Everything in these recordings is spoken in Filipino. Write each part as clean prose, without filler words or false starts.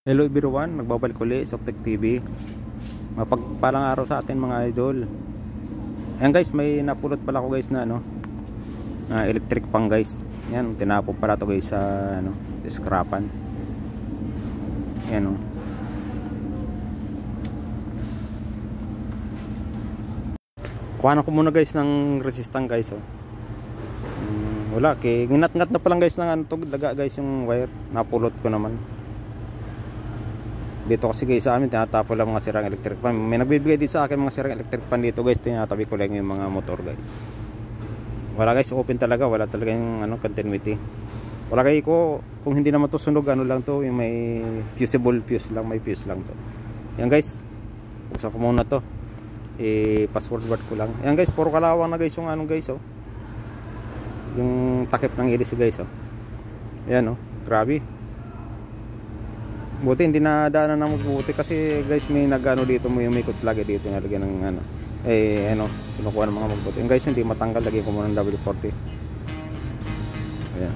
Hello everyone, nagbabalik uli sa Octec TV. Mapagpalang araw sa atin mga idol. Ayan guys, may napulot pala ko guys na electric pang guys. Yan, tinapon pala to guys sa scrapan. Yan Kuhanan ko muna guys ng resistant guys wala, ngat-ngat na palang guys ng daga guys yung wire. Napulot ko naman. Dito kasi guys sa amin tinatapo lang mga sirang electric pan. May nagbibigay din sa akin mga sirang electric pan dito guys. Tinatabi ko lang yung mga motor guys. Wala guys, open talaga. Wala talaga yung continuity. Wala kayo kung hindi naman to sunog, lang to, yung may fusible fuse lang, may fuse lang to. Yan guys, buksan ko muna to. Pass forward ko lang. Yan guys, puro kalawang na guys yung guys yung takip ng iris guys Yan grabe. Buti hindi na daanan ng mabuti kasi guys may dito, may umikot lagi dito, nalagyan ng kinukuha ng mga magbuti. Yung guys hindi matanggal, lagyan ko muna ng W40. Ayan,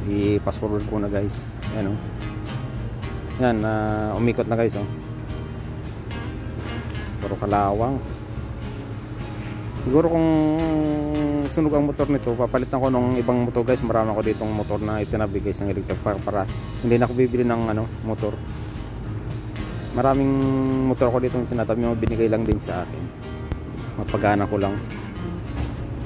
i-pass forward ko na guys. Ayan yan, umikot na guys puro kalawang. Siguro kung sunog ang motor nito, papalitan ko ng ibang motor guys. Marami ako ditong motor na itinabi guys ng electric para hindi na ako bibili ng motor. Maraming motor ko ditong tinatabi, binigay lang din sa akin, mapagana ko lang.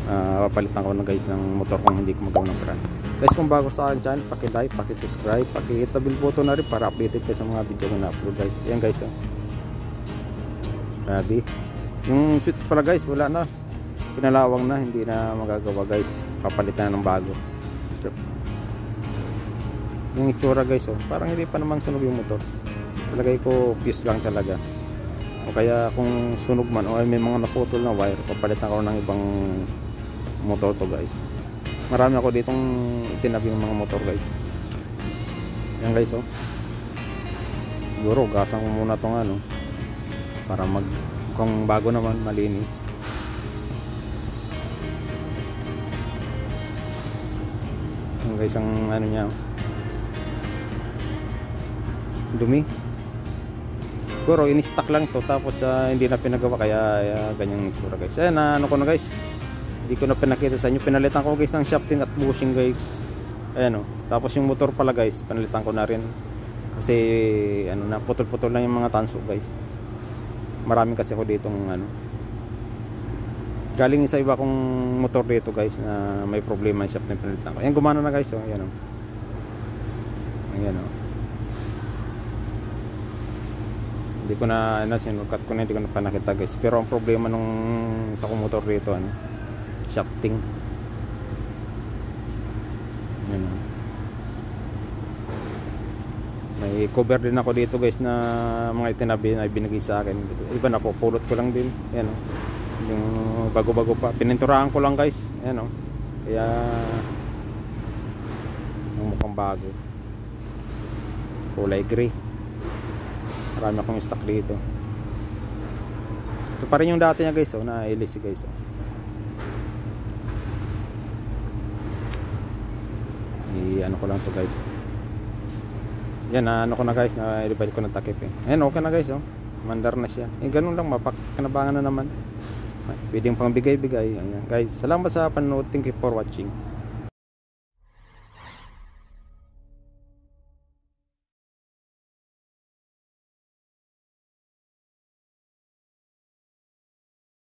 Papalitan ko na guys ng motor kung hindi ko magawa ng brand. Guys, kung bago sa akin channel, paki-like, paki-subscribe, paki-hit the bell button na rin para updated kayo sa mga video ko na upload guys. Yan guys grabe. Yung switch pala guys wala na, pinalawang na, hindi na magagawa guys. Papalitan na ng bago. Yung itsura guys parang hindi pa naman sunog yung motor. Talagay ko fuse lang talaga, o kaya kung sunog man o may mga naputol na wire, papalitan ko ng ibang motor to guys. Marami ako ditong itinabi ng mga motor guys. Yan guys siguro gasan ko muna tong para kung bago naman, malinis. Yung guys ang niya dumi. Siguro in-stock lang to, tapos hindi na pinagawa, kaya ganyang itsura guys. Ayan, ko na guys, hindi ko na pinakita sa inyo. Pinalitan ko guys ng shafting at bushing guys. Ayan tapos yung motor pala guys, pinalitan ko na rin kasi na putol-putol lang yung mga tanso guys. Marami kasi ako ditong galing sa iba kong motor dito guys na may problema yung shaft na pinalitan ko. Ayan, gumana na guys ayan ayan hindi ko na sinukat ko na, hindi ko na pa nakita guys. Pero ang problema nung isa kong motor dito shafting. Ayan may cover din ako dito guys na mga itinabi na binigay sa akin. Iba na po, pulot ko lang din. Ayan yung bago-bago pa, pininturahan ko lang guys. Ayan kaya mukhang bago, kulay gray. Marami akong stock dito. Ito pa rin yung dati niya guys na LC guys ko lang to guys. Yan, ko na guys, na i-revive ko ng takip Ayan, okay na guys mandar na siya. Ganun lang, mapakanabangan na naman. Pwedeng pang bigay-bigay. Ayan guys, salamat sa panonood. Thank you for watching.